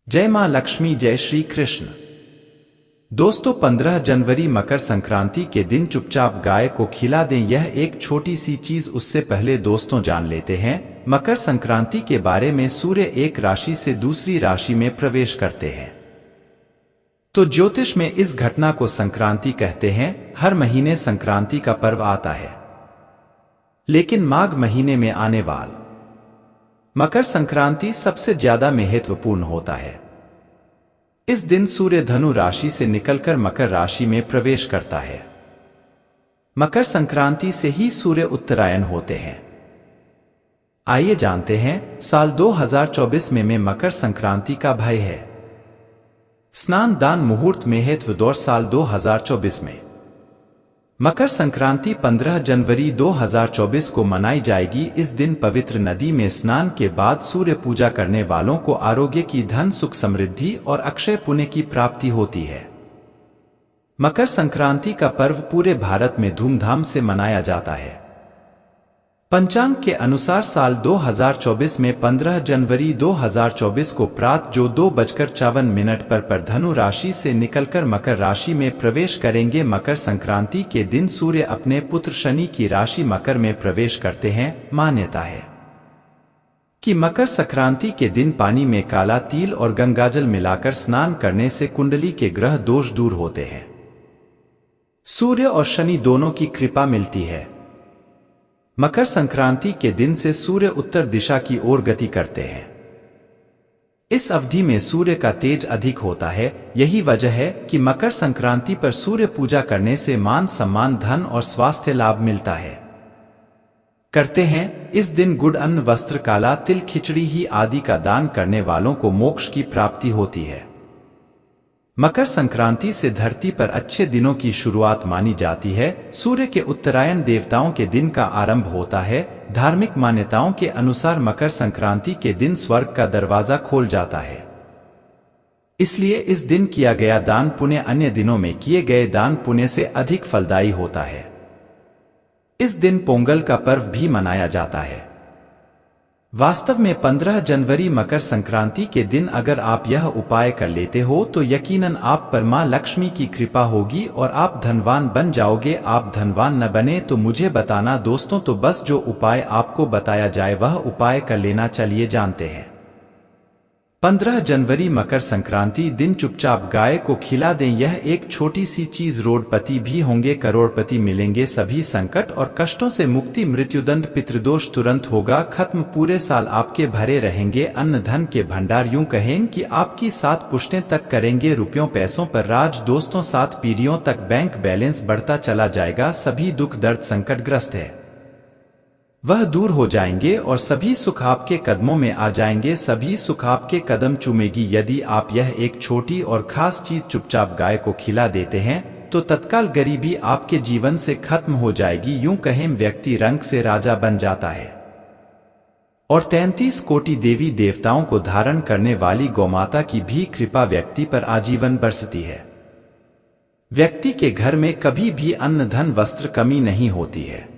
जय मां लक्ष्मी, जय श्री कृष्ण। दोस्तों, 15 जनवरी मकर संक्रांति के दिन चुपचाप गाय को खिला दें, यह एक छोटी सी चीज। उससे पहले दोस्तों जान लेते हैं मकर संक्रांति के बारे में। सूर्य एक राशि से दूसरी राशि में प्रवेश करते हैं, तो ज्योतिष में इस घटना को संक्रांति कहते हैं। हर महीने संक्रांति का पर्व आता है, लेकिन माघ महीने में आने वाला मकर संक्रांति सबसे ज्यादा महत्वपूर्ण होता है। इस दिन सूर्य धनु राशि से निकलकर मकर राशि में प्रवेश करता है। मकर संक्रांति से ही सूर्य उत्तरायण होते हैं। आइए जानते हैं साल 2024 में मकर संक्रांति का भय है। स्नान दान मुहूर्त महत्व दौर साल 2024 में मकर संक्रांति 15 जनवरी 2024 को मनाई जाएगी। इस दिन पवित्र नदी में स्नान के बाद सूर्य पूजा करने वालों को आरोग्य की, धन, सुख, समृद्धि और अक्षय पुण्य की प्राप्ति होती है। मकर संक्रांति का पर्व पूरे भारत में धूमधाम से मनाया जाता है। पंचांग के अनुसार साल 2024 में 15 जनवरी 2024 को प्रातः जो 2:54 पर धनु राशि से निकलकर मकर राशि में प्रवेश करेंगे। मकर संक्रांति के दिन सूर्य अपने पुत्र शनि की राशि मकर में प्रवेश करते हैं। मान्यता है कि मकर संक्रांति के दिन पानी में काला तिल और गंगाजल मिलाकर स्नान करने से कुंडली के ग्रह दोष दूर होते हैं। सूर्य और शनि दोनों की कृपा मिलती है। मकर संक्रांति के दिन से सूर्य उत्तर दिशा की ओर गति करते हैं। इस अवधि में सूर्य का तेज अधिक होता है। यही वजह है कि मकर संक्रांति पर सूर्य पूजा करने से मान सम्मान, धन और स्वास्थ्य लाभ मिलता है। करते हैं इस दिन गुड़, अन्न, वस्त्र, काला तिल, खिचड़ी ही आदि का दान करने वालों को मोक्ष की प्राप्ति होती है। मकर संक्रांति से धरती पर अच्छे दिनों की शुरुआत मानी जाती है। सूर्य के उत्तरायण देवताओं के दिन का आरंभ होता है। धार्मिक मान्यताओं के अनुसार मकर संक्रांति के दिन स्वर्ग का दरवाजा खोल जाता है। इसलिए इस दिन किया गया दान पुण्य अन्य दिनों में किए गए दान पुण्य से अधिक फलदायी होता है। इस दिन पोंगल का पर्व भी मनाया जाता है। वास्तव में 15 जनवरी मकर संक्रांति के दिन अगर आप यह उपाय कर लेते हो तो यकीनन आप पर मां लक्ष्मी की कृपा होगी और आप धनवान बन जाओगे। आप धनवान न बने तो मुझे बताना दोस्तों, तो बस जो उपाय आपको बताया जाए वह उपाय कर लेना। चलिए जानते हैं। 15 जनवरी मकर संक्रांति दिन चुपचाप गाय को खिला दें। यह एक छोटी सी चीज, रोडपति भी होंगे, करोड़पति मिलेंगे, सभी संकट और कष्टों से मुक्ति, मृत्युदंड, पितृदोष तुरंत होगा खत्म। पूरे साल आपके भरे रहेंगे अन्न धन के भंडार। यूं कहें कि आपकी 7 पुश्तें तक करेंगे रुपयों पैसों पर राज। दोस्तों, 7 पीढ़ियों तक बैंक बैलेंस बढ़ता चला जाएगा। सभी दुख दर्द संकटग्रस्त है वह दूर हो जाएंगे और सभी सुख आपके कदमों में आ जाएंगे। सभी सुख आपके कदम चूमेगी। यदि आप यह एक छोटी और खास चीज चुपचाप गाय को खिला देते हैं तो तत्काल गरीबी आपके जीवन से खत्म हो जाएगी। यूं कहें व्यक्ति रंग से राजा बन जाता है और 33 कोटि देवी देवताओं को धारण करने वाली गौमाता की भी कृपा व्यक्ति पर आजीवन बरसती है। व्यक्ति के घर में कभी भी अन्न, धन, वस्त्र कमी नहीं होती है।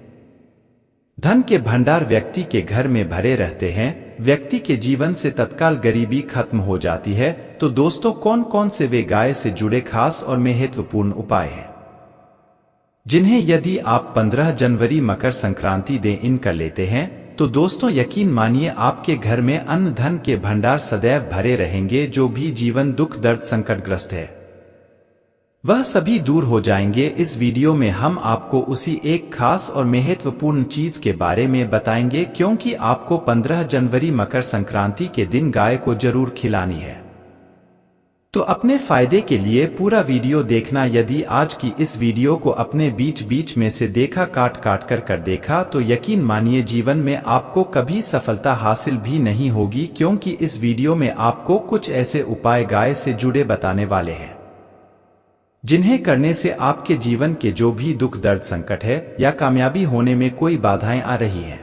धन के भंडार व्यक्ति के घर में भरे रहते हैं। व्यक्ति के जीवन से तत्काल गरीबी खत्म हो जाती है। तो दोस्तों, कौन कौन से वे गाय से जुड़े खास और महत्वपूर्ण उपाय हैं जिन्हें यदि आप 15 जनवरी मकर संक्रांति दिन कर लेते हैं तो दोस्तों यकीन मानिए आपके घर में अन्न धन के भंडार सदैव भरे रहेंगे। जो भी जीवन दुख दर्द संकटग्रस्त है वह सभी दूर हो जाएंगे। इस वीडियो में हम आपको उसी एक खास और महत्वपूर्ण चीज के बारे में बताएंगे, क्योंकि आपको 15 जनवरी मकर संक्रांति के दिन गाय को जरूर खिलानी है। तो अपने फायदे के लिए पूरा वीडियो देखना। यदि आज की इस वीडियो को अपने बीच बीच में से देखा, काट काट कर देखा, तो यकीन मानिए जीवन में आपको कभी सफलता हासिल भी नहीं होगी, क्योंकि इस वीडियो में आपको कुछ ऐसे उपाय गाय से जुड़े बताने वाले हैं जिन्हें करने से आपके जीवन के जो भी दुख दर्द संकट है या कामयाबी होने में कोई बाधाएं आ रही हैं,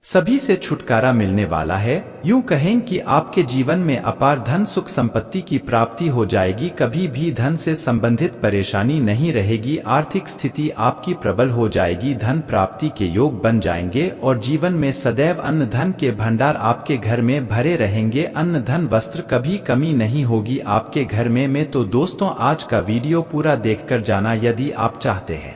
सभी से छुटकारा मिलने वाला है। यूं कहें कि आपके जीवन में अपार धन सुख संपत्ति की प्राप्ति हो जाएगी। कभी भी धन से संबंधित परेशानी नहीं रहेगी। आर्थिक स्थिति आपकी प्रबल हो जाएगी। धन प्राप्ति के योग बन जाएंगे और जीवन में सदैव अन्न धन के भंडार आपके घर में भरे रहेंगे। अन्न धन वस्त्र कभी कमी नहीं होगी आपके घर में। तो दोस्तों, आज का वीडियो पूरा देखकर जाना यदि आप चाहते हैं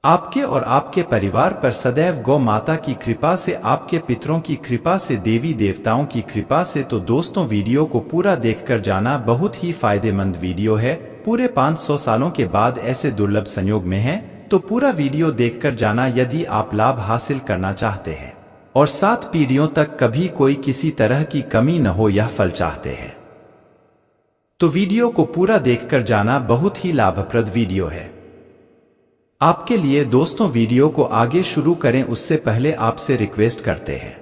आपके और आपके परिवार पर सदैव गौ माता की कृपा से, आपके पितरों की कृपा से, देवी देवताओं की कृपा से, तो दोस्तों वीडियो को पूरा देखकर जाना। बहुत ही फायदेमंद वीडियो है। पूरे 500 सालों के बाद ऐसे दुर्लभ संयोग में है, तो पूरा वीडियो देखकर जाना यदि आप लाभ हासिल करना चाहते हैं और 7 पीढ़ियों तक कभी कोई किसी तरह की कमी न हो, यह फल चाहते हैं तो वीडियो को पूरा देखकर जाना। बहुत ही लाभप्रद वीडियो है आपके लिए। दोस्तों, वीडियो को आगे शुरू करें उससे पहले आपसे रिक्वेस्ट करते हैं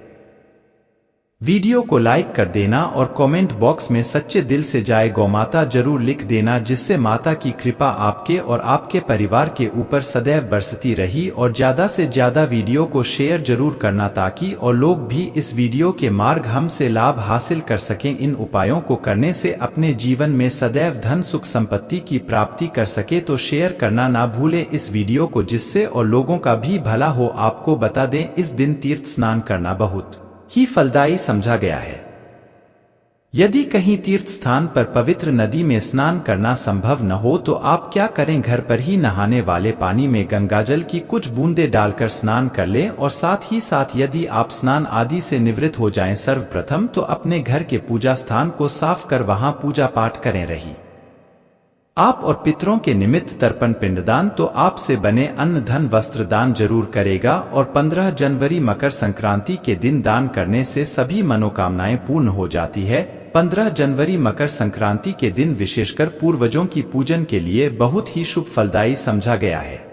वीडियो को लाइक कर देना और कमेंट बॉक्स में सच्चे दिल से जय गौ माता जरूर लिख देना, जिससे माता की कृपा आपके और आपके परिवार के ऊपर सदैव बरसती रही। और ज्यादा से ज्यादा वीडियो को शेयर जरूर करना ताकि और लोग भी इस वीडियो के मार्ग हमसे लाभ हासिल कर सकें। इन उपायों को करने से अपने जीवन में सदैव धन सुख संपत्ति की प्राप्ति कर सके। तो शेयर करना ना भूलें इस वीडियो को, जिससे और लोगों का भी भला हो। आपको बता दें, इस दिन तीर्थ स्नान करना बहुत ही फलदायी समझा गया है। यदि कहीं तीर्थ स्थान पर पवित्र नदी में स्नान करना संभव न हो तो आप क्या करें, घर पर ही नहाने वाले पानी में गंगाजल की कुछ बूंदें डालकर स्नान कर लें। और साथ ही साथ यदि आप स्नान आदि से निवृत्त हो जाएं, सर्वप्रथम तो अपने घर के पूजा स्थान को साफ कर वहां पूजा पाठ करें। रही आप और पितरों के निमित्त तर्पण पिंडदान, तो आपसे बने अन्न धन वस्त्र दान जरूर करेगा। और 15 जनवरी मकर संक्रांति के दिन दान करने से सभी मनोकामनाएं पूर्ण हो जाती है। 15 जनवरी मकर संक्रांति के दिन विशेषकर पूर्वजों की पूजन के लिए बहुत ही शुभ फलदायी समझा गया है।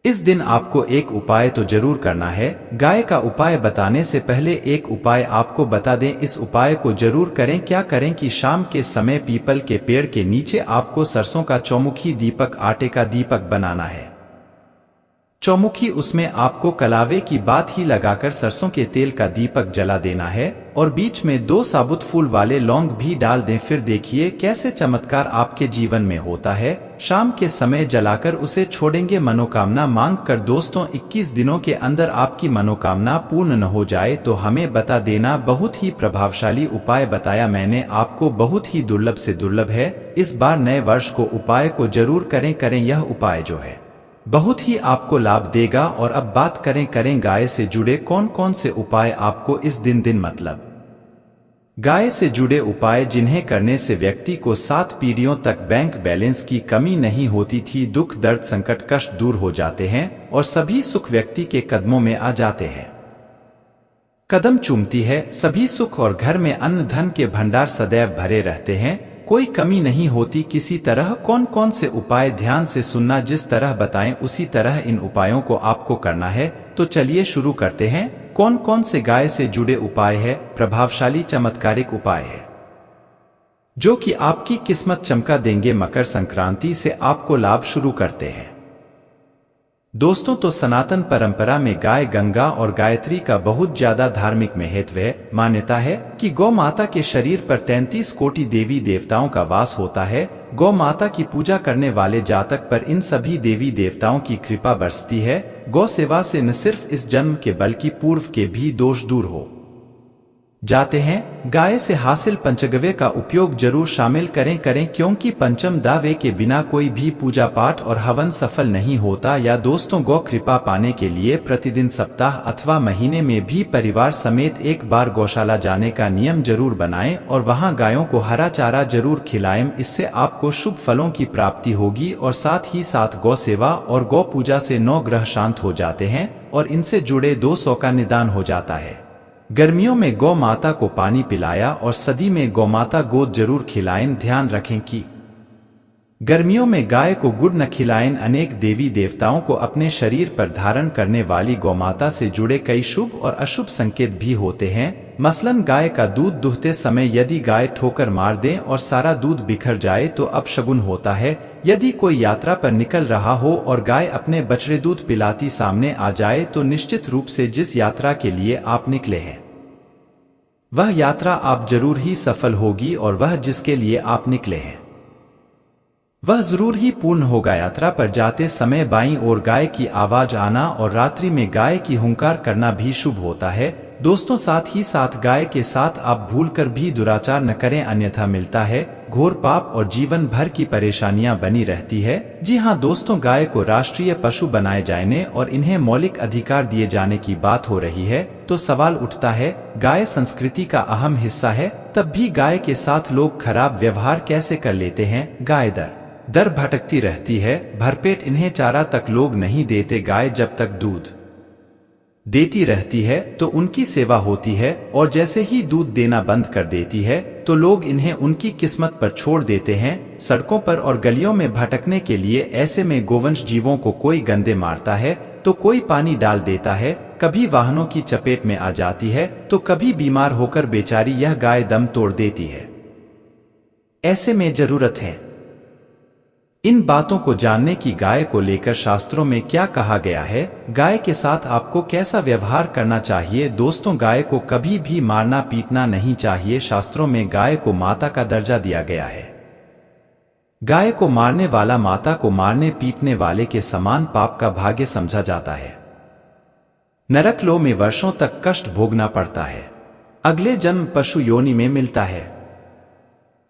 इस दिन आपको एक उपाय तो जरूर करना है। गाय का उपाय बताने से पहले एक उपाय आपको बता दें, इस उपाय को जरूर करें। क्या करें कि शाम के समय पीपल के पेड़ के नीचे आपको सरसों का चौमुखी दीपक, आटे का दीपक बनाना है। चौमुखी, उसमें आपको कलावे की बात ही लगाकर सरसों के तेल का दीपक जला देना है और बीच में 2 साबुत फूल वाले लौंग भी डाल दें। फिर देखिए कैसे चमत्कार आपके जीवन में होता है। शाम के समय जलाकर उसे छोड़ेंगे, मनोकामना मांग कर। दोस्तों, 21 दिनों के अंदर आपकी मनोकामना पूर्ण न हो जाए तो हमें बता देना। बहुत ही प्रभावशाली उपाय बताया मैंने आपको, बहुत ही दुर्लभ से दुर्लभ है। इस बार नए वर्ष को उपाय को जरूर करें। यह उपाय जो है बहुत ही आपको लाभ देगा। और अब बात करें गाय से जुड़े कौन कौन से उपाय आपको इस दिन मतलब गाय से जुड़े उपाय, जिन्हें करने से व्यक्ति को 7 पीढ़ियों तक बैंक बैलेंस की कमी नहीं होती थी। दुख दर्द संकट कष्ट दूर हो जाते हैं और सभी सुख व्यक्ति के कदमों में आ जाते हैं। कदम चूमती है सभी सुख और घर में अन्न धन के भंडार सदैव भरे रहते हैं, कोई कमी नहीं होती किसी तरह। कौन कौन से उपाय, ध्यान से सुनना, जिस तरह बताएं उसी तरह इन उपायों को आपको करना है। तो चलिए शुरू करते हैं। कौन कौन से गाय से जुड़े उपाय है, प्रभावशाली चमत्कारिक उपाय है जो कि आपकी किस्मत चमका देंगे। मकर संक्रांति से आपको लाभ शुरू करते हैं। दोस्तों, तो सनातन परंपरा में गाय, गंगा और गायत्री का बहुत ज्यादा धार्मिक महत्व है। मान्यता है कि गौ माता के शरीर पर 33 कोटि देवी देवताओं का वास होता है। गौ माता की पूजा करने वाले जातक पर इन सभी देवी देवताओं की कृपा बरसती है। गौ सेवा से न सिर्फ इस जन्म के बल्कि पूर्व के भी दोष दूर हो जाते हैं। गाय से हासिल पंचगव्य का उपयोग जरूर शामिल करें क्योंकि पंचम दावे के बिना कोई भी पूजा पाठ और हवन सफल नहीं होता। या दोस्तों, गौ कृपा पाने के लिए प्रतिदिन, सप्ताह अथवा महीने में भी परिवार समेत एक बार गौशाला जाने का नियम जरूर बनाएं और वहां गायों को हरा चारा जरूर खिलाएं। इससे आपको शुभ फलों की प्राप्ति होगी और साथ ही साथ गौ सेवा और गौ पूजा से 9 ग्रह शांत हो जाते हैं और इनसे जुड़े दोषों का निदान हो जाता है। गर्मियों में गौ माता को पानी पिलाया और सर्दी में गौ माता गोद जरूर खिलाएं। ध्यान रखें कि गर्मियों में गाय को गुड़ न खिलाएं। अनेक देवी देवताओं को अपने शरीर पर धारण करने वाली गौ माता से जुड़े कई शुभ और अशुभ संकेत भी होते हैं। मसलन गाय का दूध दुहते समय यदि गाय ठोकर मार दे और सारा दूध बिखर जाए तो अपशगुन होता है। यदि कोई यात्रा पर निकल रहा हो और गाय अपने बछड़े दूध पिलाती सामने आ जाए तो निश्चित रूप से जिस यात्रा के लिए आप निकले हैं वह यात्रा आप जरूर ही सफल होगी और वह जिसके लिए आप निकले हैं वह जरूर ही पूर्ण होगा। यात्रा पर जाते समय बाईं ओर गाय की आवाज आना और रात्रि में गाय की हुंकार करना भी शुभ होता है। दोस्तों, साथ ही साथ गाय के साथ आप भूलकर भी दुराचार न करें, अन्यथा मिलता है घोर पाप और जीवन भर की परेशानियां बनी रहती है। जी हाँ दोस्तों, गाय को राष्ट्रीय पशु बनाए जाने और इन्हें मौलिक अधिकार दिए जाने की बात हो रही है तो सवाल उठता है, गाय संस्कृति का अहम हिस्सा है, तब भी गाय के साथ लोग खराब व्यवहार कैसे कर लेते हैं। गाय दर भटकती रहती है, भरपेट इन्हें चारा तक लोग नहीं देते। गाय जब तक दूध देती रहती है तो उनकी सेवा होती है और जैसे ही दूध देना बंद कर देती है तो लोग इन्हें उनकी किस्मत पर छोड़ देते हैं, सड़कों पर और गलियों में भटकने के लिए। ऐसे में गोवंश जीवों को कोई गंदे मारता है तो कोई पानी डाल देता है, कभी वाहनों की चपेट में आ जाती है तो कभी बीमार होकर बेचारी यह गाय दम तोड़ देती है। ऐसे में जरूरत है इन बातों को जानने की। गाय को लेकर शास्त्रों में क्या कहा गया है, गाय के साथ आपको कैसा व्यवहार करना चाहिए। दोस्तों, गाय को कभी भी मारना पीटना नहीं चाहिए। शास्त्रों में गाय को माता का दर्जा दिया गया है। गाय को मारने वाला माता को मारने पीटने वाले के समान पाप का भाग्य समझा जाता है। नरक लोक में वर्षों तक कष्ट भोगना पड़ता है, अगले जन्म पशु योनि में मिलता है।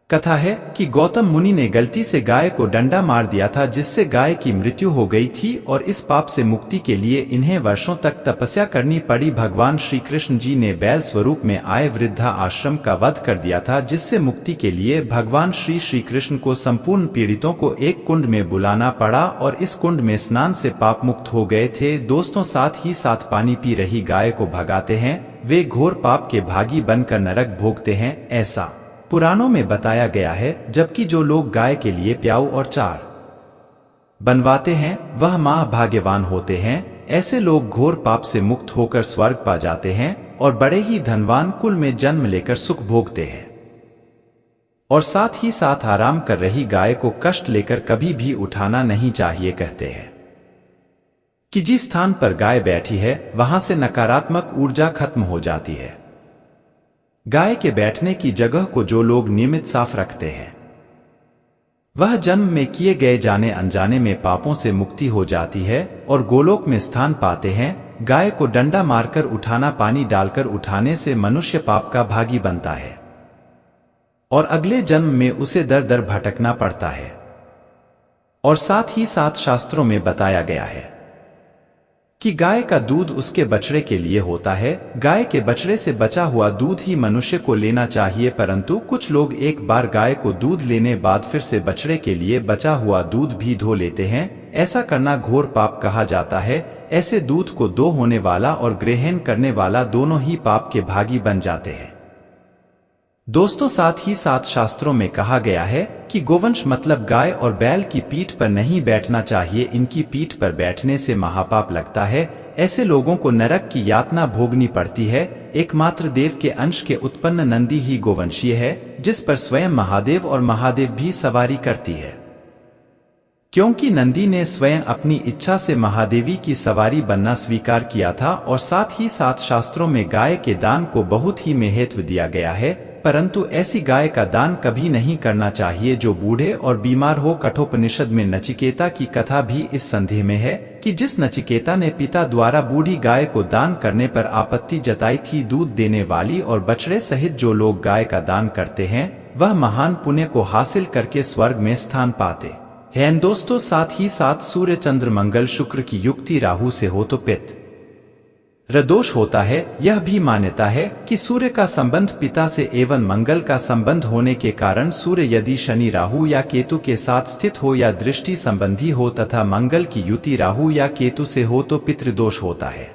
कथा है कि गौतम मुनि ने गलती से गाय को डंडा मार दिया था जिससे गाय की मृत्यु हो गई थी और इस पाप से मुक्ति के लिए इन्हें वर्षों तक तपस्या करनी पड़ी। भगवान श्री कृष्ण जी ने बैल स्वरूप में आए वृद्धा आश्रम का वध कर दिया था जिससे मुक्ति के लिए भगवान श्री कृष्ण को संपूर्ण पीड़ितों को एक कुंड में बुलाना पड़ा और इस कुंड में स्नान से पाप मुक्त हो गए थे। दोस्तों, साथ ही साथ पानी पी रही गाय को भगाते हैं, वे घोर पाप के भागी बनकर नरक भोगते हैं, ऐसा पुराणों में बताया गया है। जबकि जो लोग गाय के लिए प्याऊ और चार बनवाते हैं वह महा भाग्यवान होते हैं। ऐसे लोग घोर पाप से मुक्त होकर स्वर्ग पा जाते हैं और बड़े ही धनवान कुल में जन्म लेकर सुख भोगते हैं। और साथ ही साथ आराम कर रही गाय को कष्ट लेकर कभी भी उठाना नहीं चाहिए। कहते हैं कि जिस स्थान पर गाय बैठी है वहां से नकारात्मक ऊर्जा खत्म हो जाती है। गाय के बैठने की जगह को जो लोग नियमित साफ रखते हैं वह जन्म में किए गए जाने अनजाने में पापों से मुक्ति हो जाती है और गोलोक में स्थान पाते हैं। गाय को डंडा मारकर उठाना, पानी डालकर उठाने से मनुष्य पाप का भागी बनता है और अगले जन्म में उसे दर दर भटकना पड़ता है। और साथ ही साथ शास्त्रों में बताया गया है कि गाय का दूध उसके बछड़े के लिए होता है। गाय के बछड़े से बचा हुआ दूध ही मनुष्य को लेना चाहिए, परंतु कुछ लोग एक बार गाय को दूध लेने बाद फिर से बछड़े के लिए बचा हुआ दूध भी धो लेते हैं। ऐसा करना घोर पाप कहा जाता है। ऐसे दूध को दो होने वाला और ग्रहण करने वाला दोनों ही पाप के भागी बन जाते हैं। दोस्तों, साथ ही साथ शास्त्रों में कहा गया है कि गोवंश मतलब गाय और बैल की पीठ पर नहीं बैठना चाहिए। इनकी पीठ पर बैठने से महापाप लगता है। ऐसे लोगों को नरक की यातना भोगनी पड़ती है। एकमात्र देव के अंश के उत्पन्न नंदी ही गोवंशीय है, जिस पर स्वयं महादेव और महादेव भी सवारी करती है, क्योंकि नंदी ने स्वयं अपनी इच्छा से महादेवी की सवारी बनना स्वीकार किया था। और साथ ही साथ शास्त्रों में गाय के दान को बहुत ही महत्व दिया गया है, परंतु ऐसी गाय का दान कभी नहीं करना चाहिए जो बूढ़े और बीमार हो। कठोपनिषद में नचिकेता की कथा भी इस संदेह में है कि जिस नचिकेता ने पिता द्वारा बूढ़ी गाय को दान करने पर आपत्ति जताई थी, दूध देने वाली और बछड़े सहित जो लोग गाय का दान करते हैं वह महान पुण्य को हासिल करके स्वर्ग में स्थान पाते हैं। दोस्तों, साथ ही साथ सूर्य चंद्र मंगल शुक्र की युक्ति राहु से हो तो पित्त रदोष होता है। यह भी मान्यता है कि सूर्य का संबंध पिता से एवं मंगल का संबंध होने के कारण सूर्य यदि शनि राहु या केतु के साथ स्थित हो या दृष्टि संबंधी हो तथा मंगल की युति राहु या केतु से हो तो पितृदोष होता है।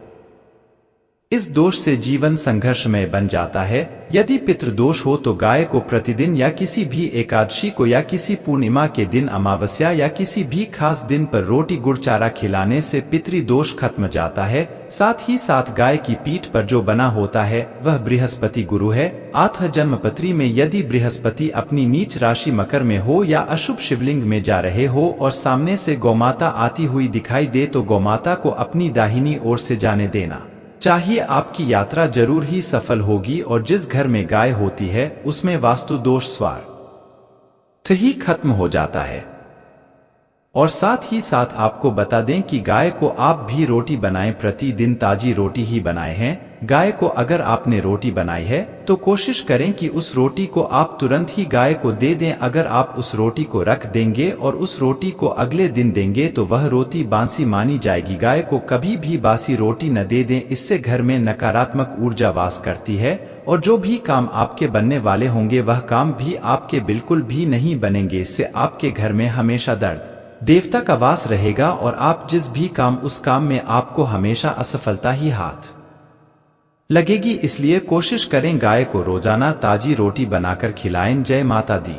इस दोष से जीवन संघर्षमय बन जाता है। यदि पितृदोष हो तो गाय को प्रतिदिन या किसी भी एकादशी को या किसी पूर्णिमा के दिन, अमावस्या या किसी भी खास दिन पर रोटी गुड़ चारा खिलाने से पितृदोष खत्म जाता है। साथ ही साथ गाय की पीठ पर जो बना होता है वह बृहस्पति गुरु है। आठ जन्मपत्री में यदि बृहस्पति अपनी नीच राशि मकर में हो या अशुभ शिवलिंग में जा रहे हो और सामने से गौमाता आती हुई दिखाई दे तो गौमाता को अपनी दाहिनी ओर से जाने देना चाहिए। आपकी यात्रा जरूर ही सफल होगी और जिस घर में गाय होती है उसमें वास्तु दोष स्वतः ही खत्म हो जाता है। और साथ ही साथ आपको बता दें कि गाय को आप भी रोटी बनाएं, प्रतिदिन ताजी रोटी ही बनाए हैं। गाय को अगर आपने रोटी बनाई है तो कोशिश करें कि उस रोटी को आप तुरंत ही गाय को दे दें। अगर आप उस रोटी को रख देंगे और उस रोटी को अगले दिन देंगे तो वह रोटी बासी मानी जाएगी। गाय को कभी भी बासी रोटी न दे दें, इससे घर में नकारात्मक ऊर्जा वास करती है और जो भी काम आपके बनने वाले होंगे वह काम भी आपके बिल्कुल भी नहीं बनेंगे। इससे आपके घर में हमेशा दर्द देवता का वास रहेगा और आप जिस भी काम उस काम में आपको हमेशा असफलता ही हाथ लगेगी। इसलिए कोशिश करें गाय को रोजाना ताजी रोटी बनाकर खिलाएं। जय माता दी।